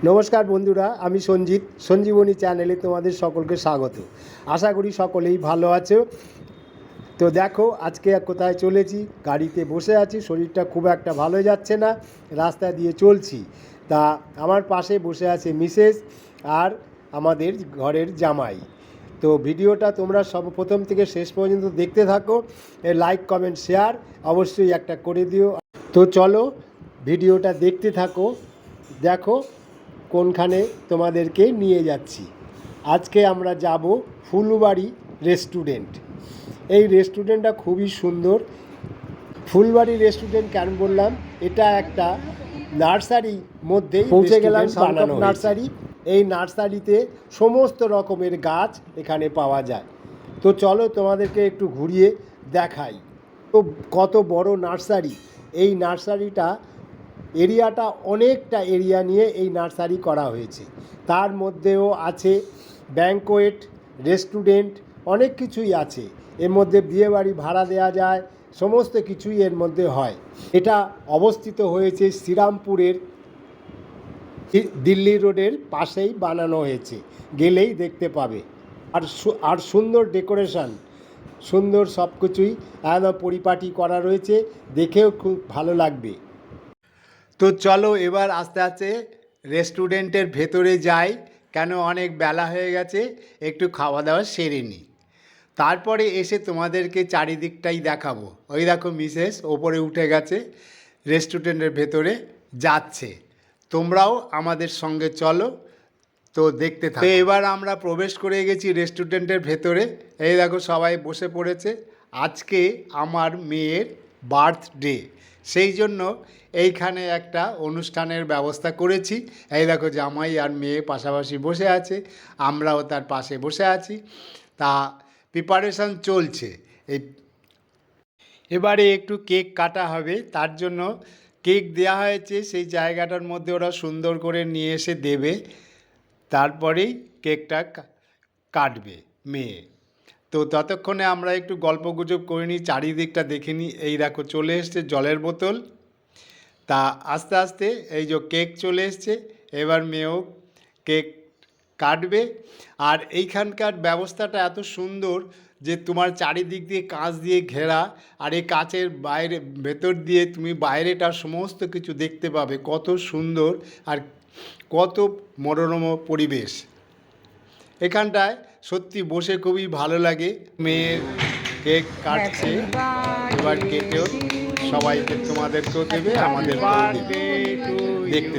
নমস্কার বন্ধুরা, আমি সঞ্জিত। সঞ্জীবনী চ্যানেলে তোমাদের সকলকে স্বাগত। আশা করি সকলেই ভালো আছো। তো দেখো, আজকে কোথায় চলেছি, গাড়িতে বসে আছি, শরীরটা খুব একটা ভালো যাচ্ছে না, রাস্তা দিয়ে চলছি। তা আমার পাশে বসে আছে মিসেস আর আমাদের ঘরের জামাই। তো ভিডিওটা তোমরা সব প্রথম থেকে শেষ পর্যন্ত দেখতে থাকো, লাইক কমেন্ট শেয়ার অবশ্যই একটা করে দিও। তো চলো ভিডিওটা দেখতে থাকো, দেখো কোনখানে তোমাদেরকে নিয়ে যাচ্ছি। আজকে আমরা যাব ফুলবাড়ি রেস্টুরেন্ট। এই রেস্টুরেন্টটা খুবই সুন্দর। ফুলবাড়ি রেস্টুরেন্ট কেন বললাম, এটা একটা নার্সারি মধ্যেই পৌঁছে গেলাম, বানানো নার্সারি। এই নার্সারিতে সমস্ত রকমের গাছ এখানে পাওয়া যায়। তো চলো তোমাদেরকে একটু ঘুরিয়ে দেখাই। তো কত বড় নার্সারি! এই নার্সারিটা এরিয়াটা অনেকটা এরিয়া নিয়ে এই নার্সারি করা হয়েছে। তার মধ্যেও আছে ব্যাংকোয়েট, রেস্টুরেন্ট, অনেক কিছুই আছে। এর মধ্যে বিয়েবাড়ি ভাড়া দেওয়া যায়, সমস্ত কিছুই এর মধ্যে হয়। এটা অবস্থিত হয়েছে শ্রীরামপুরের দিল্লি রোডের পাশেই বানানো হয়েছে, গেলেই দেখতে পাবে। আর সুন্দর ডেকোরেশন, সুন্দর সব কিছুই একদম পরিপাটি করা রয়েছে, দেখেও খুব ভালো লাগবে। তো চলো এবার আস্তে আস্তে রেস্টুরেন্টের ভেতরে যাই, কেন অনেক বেলা হয়ে গেছে, একটু খাওয়া দাওয়া সেরে নিই। তারপরে এসে তোমাদেরকে চারিদিকটাই দেখাবো। ওই দেখো মিসেস ওপরে উঠে গেছে, রেস্টুরেন্টের ভেতরে যাচ্ছে। তোমরাও আমাদের সঙ্গে চলো, তো দেখতে থাকো। এবার আমরা প্রবেশ করে গেছি রেস্টুরেন্টের ভেতরে। এই দেখো সবাই বসে পড়েছে। আজকে আমার মেয়ের বার্থডে, সেই জন্য এইখানে একটা অনুষ্ঠানের ব্যবস্থা করেছি। এই দেখো জামাই আর মেয়ে পাশাপাশি বসে আছে, আমরাও তার পাশে বসে আছি। তা প্রিপারেশন চলছে। এবারে একটু কেক কাটা হবে, তার জন্য কেক দেওয়া হয়েছে। সেই জায়গাটার মধ্যে ওরা সুন্দর করে নিয়ে এসে দেবে, তারপরেই কেকটা কাটবে মেয়ে। তো ততক্ষণে আমরা একটু গল্পগুজব করে নিই, চারিদিকটা দেখে নিই। এই দেখো চলে এসছে জলের বোতল। তা আস্তে আস্তে এই যে কেক চলে এসছে, এবার মেয়েও কেক কাটবে। আর এইখানকার ব্যবস্থাটা এত সুন্দর যে তোমার চারিদিক দিয়ে কাঁচ দিয়ে ঘেরা, আর এই কাঁচের বাইরে ভেতর দিয়ে তুমি বাইরেটা সমস্ত কিছু দেখতে পাবে। কত সুন্দর আর কত মনোরম পরিবেশ এখানটায়, সত্যি বসে খুবই ভালো লাগে। মেয়ের কেক কাটছে, এবার কেটেও সবাইকে, তোমাদেরকেও দেবে, আমাদেরকেও দেবে। দেখতে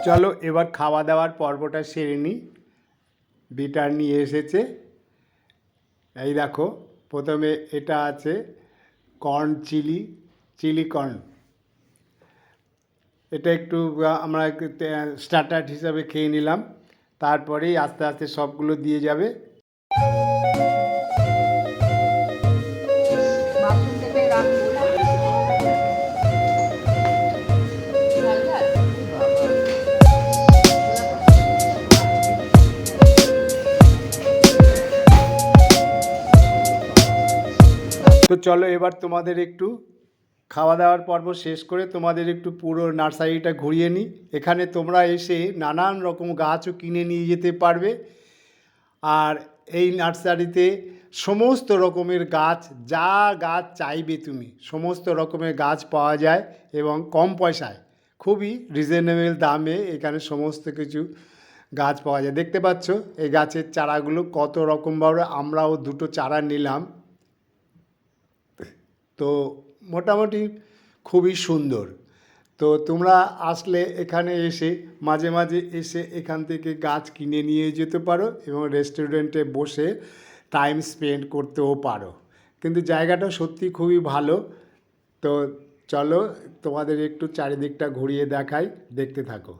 চলো এবার খাওয়া দাওয়ার পর্বটা সেরে নিই। বিটার নিয়ে এসেছে, এই দেখো। প্রথমে এটা আছে কর্ন চিলি কর্ন। এটা একটু আমরা স্টার্টার হিসাবে খেয়ে নিলাম, তারপরেই আস্তে আস্তে সবগুলো দিয়ে যাবে। তো চলো এবার তোমাদের একটু খাওয়া দাওয়ার পর্ব শেষ করে তোমাদের একটু পুরো নার্সারিটা ঘুরিয়ে নিই। এখানে তোমরা এসে নানান রকম গাছও কিনে নিয়ে যেতে পারবে। আর এই নার্সারিতে সমস্ত রকমের গাছ, যা গাছ চাইবে তুমি সমস্ত রকমের গাছ পাওয়া যায় এবং কম পয়সায় খুবই রিজনেবল দামে এখানে সমস্ত কিছু গাছ পাওয়া যায়। দেখতে পাচ্ছ এই গাছের চারাগুলো কত রকমভাবে, আমরাও দুটো চারা নিলাম। তো মোটামুটি খুবই সুন্দর। তো তোমরা আসলে এখানে এসে মাঝে মাঝে এসে এখান থেকে গাছ কিনে নিয়ে যেতে পারো এবং রেস্টুরেন্টে বসে টাইম স্পেন্ড করতেও পারো। কিন্তু জায়গাটা সত্যি খুবই ভালো। তো চলো তোমাদের একটু চারিদিকটা ঘুরিয়ে দেখাই, দেখতে থাকো।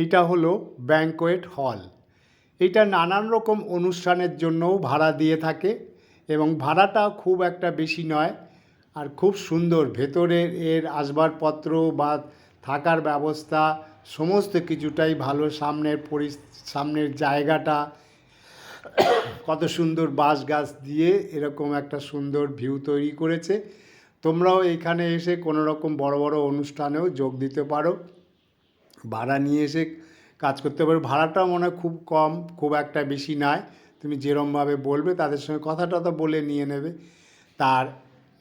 এইটা হলো ব্যাঙ্কোয়েট হল। এটা নানান রকম অনুষ্ঠানের জন্যও ভাড়া দিয়ে থাকে এবং ভাড়াটা খুব একটা বেশি নয় আর খুব সুন্দর। ভেতরের এর আসবাবপত্র বা থাকার ব্যবস্থা সমস্ত কিছুটাই ভালো। সামনের জায়গাটা কত সুন্দর, বাঁশ গাছ দিয়ে এরকম একটা সুন্দর ভিউ তৈরি করেছে। তোমরাও এখানে এসে কোনো রকম বড় বড় অনুষ্ঠানেও যোগ দিতে পারো, ভাড়া নিয়ে এসে কাজ করতে পারো। ভাড়াটাও মনে হয় খুব কম, খুব একটা বেশি নয়। তুমি যেরমভাবে বলবে তাদের সঙ্গে কথা টথা বলে নিয়ে নেবে। তার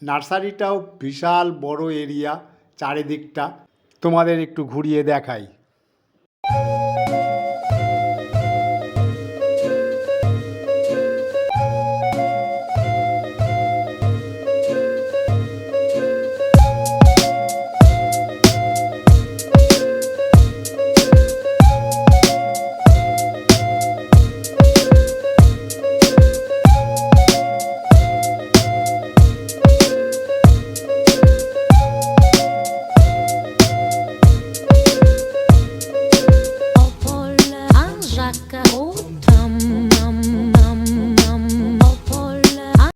নার্সারিটাও বিশাল বড় এরিয়া, চারিদিকটা তোমাদের একটু ঘুরিয়ে দেখাই।